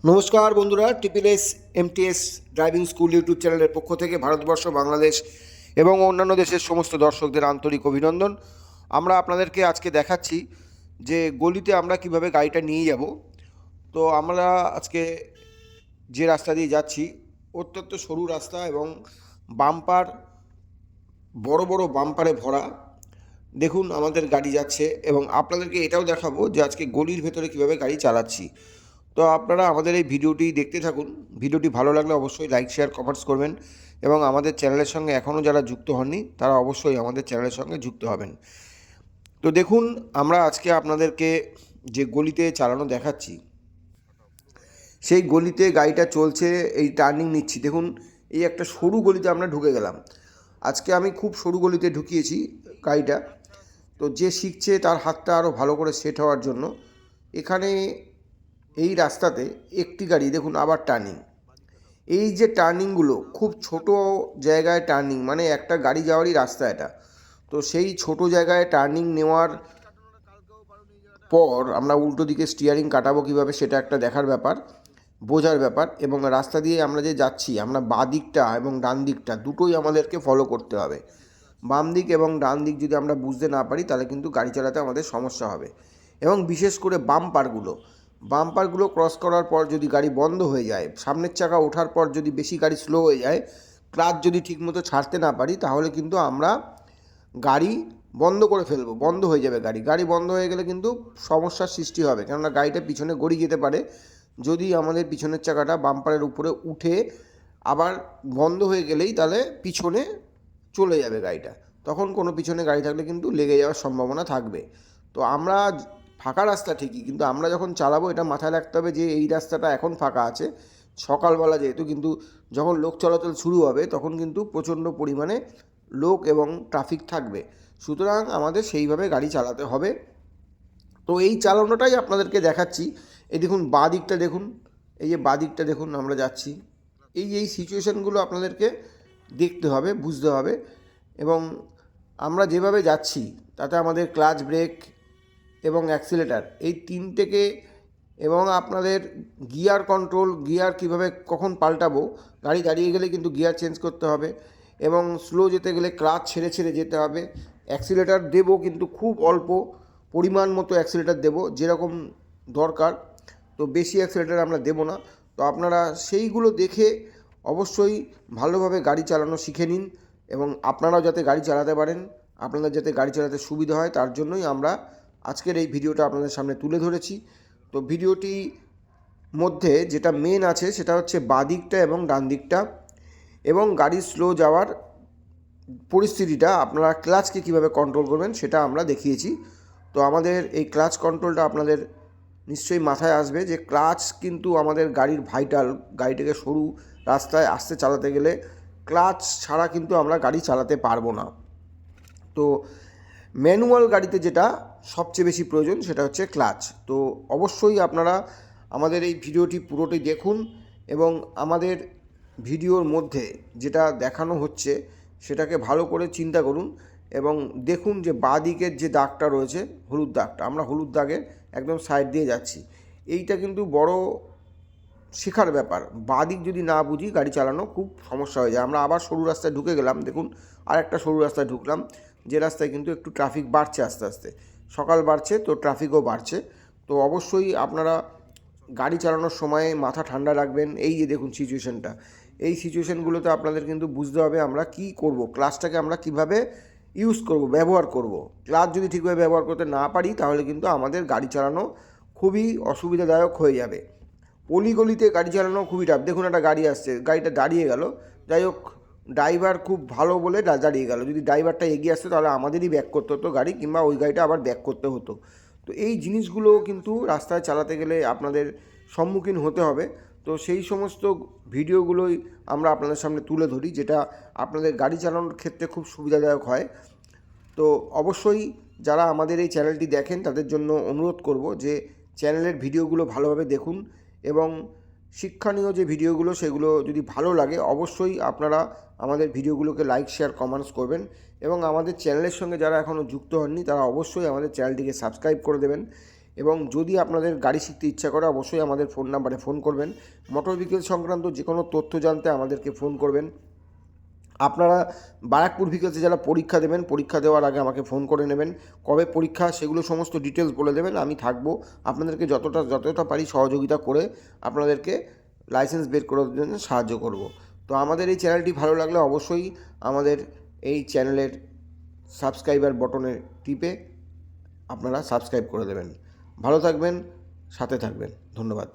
নমস্কার বন্ধুরা, TPLS MTS driving school YouTube চ্যানেলের পক্ষ থেকে ভারতবর্ষ, বাংলাদেশ এবং অন্যান্য দেশের সমস্ত দর্শকদের আন্তরিক অভিনন্দন। আমরা আপনাদেরকে আজকে দেখাচ্ছি যে গলিতে আমরা কিভাবে গাড়িটা নিয়ে যাব। তো আমরা আজকে যে রাস্তা দিয়ে যাচ্ছি অত্যন্ত সরু রাস্তা এবং বাম্পার, বড় বড় বাম্পারে ভরা। দেখুন আমাদের গাড়ি যাচ্ছে এবং আপনাদেরকে এটাও দেখাবো যে আজকে গলির ভেতরে কিভাবে গাড়ি চালাচ্ছি। তো আপনারা আমাদের এই ভিডিওটি দেখতে থাকুন। ভিডিওটি ভালো লাগলে অবশ্যই লাইক, শেয়ার, কমেন্টস করবেন এবং আমাদের চ্যানেলের সঙ্গে এখনও যারা যুক্ত হননি তারা অবশ্যই আমাদের চ্যানেলের সঙ্গে যুক্ত হবেন। তো দেখুন, আমরা আজকে আপনাদেরকে যে গলিতে চালানো দেখাচ্ছি সেই গলিতে গাড়িটা চলছে, এই টার্নিং নিচ্ছি। দেখুন, এই একটা সরু গলিতে আমরা ঢুকে গেলাম। আজকে আমি খুব সরু গলিতে ঢুকিয়েছি গাড়িটা। তো যে শিখছে তার হাতটা আরও ভালো করে সেট হওয়ার জন্য এখানে এই রাস্তাতে একটি গাড়ি দেখুন আবার টার্নিং। এই যে টার্নিংগুলো খুব ছোট জায়গায় টার্নিং, মানে একটা গাড়ি যাওয়ারই রাস্তা এটা। তো সেই ছোট জায়গায় টার্নিং নেওয়ার পর আমরা উল্টো দিকে স্টিয়ারিং কাটাবো কীভাবে সেটা একটা দেখার ব্যাপার, বোঝার ব্যাপার। এবং রাস্তা দিয়ে আমরা যে যাচ্ছি, আমরা বাঁ দিকটা এবং ডান দিকটা দুটোই আমাদেরকে ফলো করতে হবে। বাম দিক এবং ডান দিক যদি আমরা বুঝতে না পারি তাহলে কিন্তু গাড়ি চালাতে আমাদের সমস্যা হবে। এবং বিশেষ করে বাম্পারগুলো ক্রস করার পর যদি গাড়ি বন্ধ হয়ে যায়, সামনের চাকা ওঠার পর যদি বেশি গাড়ি স্লো হয়ে যায়, ক্লাচ যদি ঠিকমতো ছাড়তে না পারি, তাহলে কিন্তু আমরা গাড়ি বন্ধ করে ফেলবো, বন্ধ হয়ে যাবে গাড়ি বন্ধ হয়ে গেলে কিন্তু সমস্যার সৃষ্টি হবে। কেননা গাড়িটা পিছনে গড়িয়ে যেতে পারে যদি আমাদের পিছনের চাকাটা বাম্পারের উপরে উঠে আবার বন্ধ হয়ে গেলেই তাহলে পিছনে চলে যাবে গাড়িটা। তখন কোনো পিছনে গাড়ি থাকলে কিন্তু লেগে যাওয়ার সম্ভাবনা থাকবে। তো আমরা ফাঁকা রাস্তা ঠিকই, কিন্তু আমরা যখন চালাবো এটা মাথায় রাখতে হবে যে এই রাস্তাটা এখন ফাঁকা আছে, সকালবেলা যেহেতু, কিন্তু যখন লোক চলাচল শুরু হবে তখন কিন্তু প্রচণ্ড পরিমাণে লোক এবং ট্রাফিক থাকবে। সুতরাং আমাদের সেইভাবে গাড়ি চালাতে হবে। তো এই চালানোটাই আপনাদেরকে দেখাচ্ছি। এই দেখুন বাঁ দিকটা দেখুন, এই যে বাঁ দিকটা দেখুন আমরা যাচ্ছি। এই সিচুয়েশানগুলো আপনাদেরকে দেখতে হবে, বুঝতে হবে। এবং আমরা যেভাবে যাচ্ছি তাতে আমাদের ক্লাচ, ব্রেক এবং অ্যাক্সিলেটার এই তিনটেকে, এবং আপনাদের গিয়ার কন্ট্রোল, গিয়ার কিভাবে কখন পাল্টাবো, গাড়ি দাঁড়িয়ে গেলে কিন্তু গিয়ার চেঞ্জ করতে হবে এবং স্লো যেতে গেলে ক্লাচ ছেড়ে ছেড়ে যেতে হবে। অ্যাক্সিলেটার দেবো কিন্তু খুব অল্প পরিমাণ মতো অ্যাক্সিলেটার দেবো, যেরকম দরকার। তো বেশি অ্যাক্সিলেটার আমরা দেবো না। তো আপনারা সেইগুলো দেখে অবশ্যই ভালোভাবে গাড়ি চালানো শিখে নিন এবং আপনারাও যাতে গাড়ি চালাতে পারেন, আপনাদের যাতে গাড়ি চালাতে সুবিধা হয়, তার জন্যই আমরা আজকের এই ভিডিওটা আপনাদের সামনে তুলে ধরেছি। তো ভিডিওটি মধ্যে যেটা মেন আছে সেটা হচ্ছে বাঁ দিকটা এবং ডান দিকটা, এবং গাড়ি স্লো যাওয়ার পরিস্থিতিটা আপনারা ক্লাচকে কীভাবে কন্ট্রোল করবেন সেটা আমরা দেখিয়েছি। তো আমাদের এই ক্লাচ কন্ট্রোলটা আপনাদের নিশ্চয়ই মাথায় আসবে যে ক্লাচ কিন্তু আমাদের গাড়ির ভাইটাল। গাড়িটাকে সরু রাস্তায় আস্তে চালাতে গেলে ক্লাচ ছাড়া কিন্তু আমরা গাড়ি চালাতে পারবো না। তো ম্যানুয়াল গাড়িতে যেটা সবচেয়ে বেশি প্রয়োজন সেটা হচ্ছে ক্লাচ। তো অবশ্যই আপনারা আমাদের এই ভিডিওটি পুরোটি দেখুন এবং আমাদের ভিডিওর মধ্যে যেটা দেখানো হচ্ছে সেটাকে ভালো করে চিন্তা করুন এবং দেখুন যে বাঁ দিকের যে দাগটা রয়েছে, হলুদ দাগটা, আমরা হলুদ দাগের একদম সাইড দিয়ে যাচ্ছি। এইটা কিন্তু বড় শেখার ব্যাপার। বাঁ দিক যদি না বুঝি গাড়ি চালানো খুব সমস্যা হয়ে যায়। আমরা আবার সরু রাস্তায় ঢুকে গেলাম, দেখুন আর একটা সরু রাস্তায় ঢুকলাম, যে রাস্তায় কিন্তু একটু ট্রাফিক বাড়ছে আস্তে আস্তে, সকাল বাড়ছে তো ট্রাফিকও বাড়ছে। তো অবশ্যই আপনারা গাড়ি চালানোর সময় মাথা ঠান্ডা রাখবেন। এই যে দেখুন সিচুয়েশানটা, এই সিচুয়েশানগুলোতে আপনাদের কিন্তু বুঝতে হবে আমরা কি করব, ক্লাচটাকে আমরা কিভাবে ইউজ করব, ব্যবহার করব। ক্লাচ যদি ঠিকভাবে ব্যবহার করতে না পারি তাহলে কিন্তু আমাদের গাড়ি চালানো খুবই অসুবিধাদায়ক হয়ে যাবে। অলিগলিতে গাড়ি চালানো খুবই টাফ। দেখুন একটা গাড়ি আসছে, গাড়িটা দাঁড়িয়ে গেল, যাই হোক ড্রাইভার খুব ভালো বলে দাঁড়িয়ে গেল। যদি ড্রাইভারটা এগিয়ে আসতো তাহলে আমাদেরই ব্যাক করতে হতো গাড়ি, কিংবা ওই গাড়িটা আবার ব্যাক করতে হতো। তো এই জিনিসগুলো কিন্তু রাস্তায় চালাতে গেলে আপনাদের সম্মুখীন হতে হবে। তো সেই সমস্ত ভিডিওগুলোই আমরা আপনাদের সামনে তুলে ধরি, যেটা আপনাদের গাড়ি চালানোর ক্ষেত্রে খুব সুবিধাদায়ক হয়। তো অবশ্যই যারা আমাদের এই চ্যানেলটি দেখেন তাদের জন্য অনুরোধ করব যে চ্যানেলের ভিডিওগুলো ভালোভাবে দেখুন এবং শিক্ষণীয় যে ভিডিওগুলো সেগুলো যদি ভালো লাগে অবশ্যই আপনারা আমাদের ভিডিওগুলোকে লাইক, শেয়ার, কমেন্টস করবেন এবং আমাদের চ্যানেলের সঙ্গে যারা এখনও যুক্ত হননি তারা অবশ্যই আমাদের চ্যানেলটিকে সাবস্ক্রাইব করে দেবেন এবং যদি আপনাদের গাড়ি শিখতে ইচ্ছা করে অবশ্যই আমাদের ফোন নাম্বারে ফোন করবেন। মোটর ভেহিকেল সংক্রান্ত যে কোনো তথ্য জানতে আমাদেরকে ফোন করবেন। আপনারা বারাকপুর ভেহিকেলসে যারা পরীক্ষা দেবেন, পরীক্ষা দেওয়ার আগে আমাকে ফোন করে নেবেন। কবে পরীক্ষা সেগুলো সমস্ত ডিটেলস বলে দেবেন, আমি থাকবো আপনাদেরকে যতটা পারি সহযোগিতা করে আপনাদেরকে লাইসেন্স বের করার জন্য সাহায্য করব। তো আমাদের এই চ্যানেলটি ভালো লাগলে অবশ্যই আমাদের এই চ্যানেলের সাবস্ক্রাইবার বটনে টিপে আপনারা সাবস্ক্রাইব করে দেবেন। ভালো থাকবেন, সাথে থাকবেন। ধন্যবাদ।